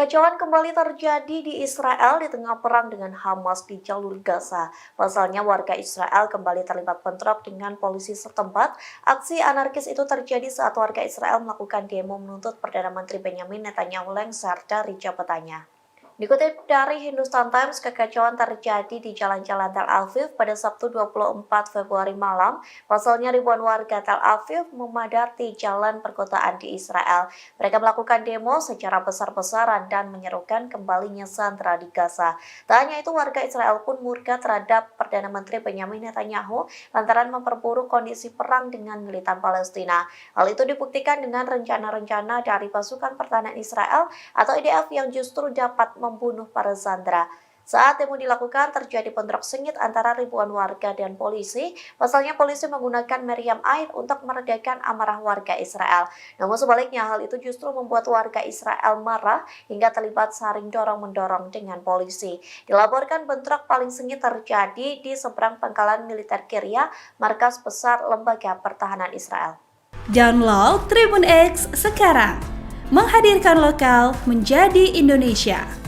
Kekacauan kembali terjadi di Israel di tengah perang dengan Hamas di jalur Gaza. Pasalnya warga Israel kembali terlibat bentrok dengan polisi setempat. Aksi anarkis itu terjadi saat warga Israel melakukan demo menuntut Perdana Menteri Benjamin Netanyahu lengser dari jabatannya. Dikutip dari Hindustan Times, kekacauan terjadi di jalan-jalan Tel Aviv pada Sabtu 24 Februari malam. Pasalnya ribuan warga Tel Aviv memadati jalan perkotaan di Israel. Mereka melakukan demo secara besar-besaran dan menyerukan kembalinya sandera di Gaza. Tak hanya itu, warga Israel pun murka terhadap Perdana Menteri Benjamin Netanyahu lantaran memperburuk kondisi perang dengan militan Palestina. Hal itu dibuktikan dengan rencana-rencana dari pasukan pertahanan Israel atau IDF yang justru dapat membunuh para sandera. Saat demo dilakukan, terjadi bentrok sengit antara ribuan warga dan polisi. Pasalnya polisi menggunakan meriam air untuk meredakan amarah warga Israel. Namun sebaliknya, hal itu justru membuat warga Israel marah hingga terlibat saling dorong-mendorong dengan polisi. Dilaporkan bentrok paling sengit terjadi di seberang pangkalan militer Kiryat, markas besar lembaga pertahanan Israel. Download Tribun X sekarang, menghadirkan lokal menjadi Indonesia.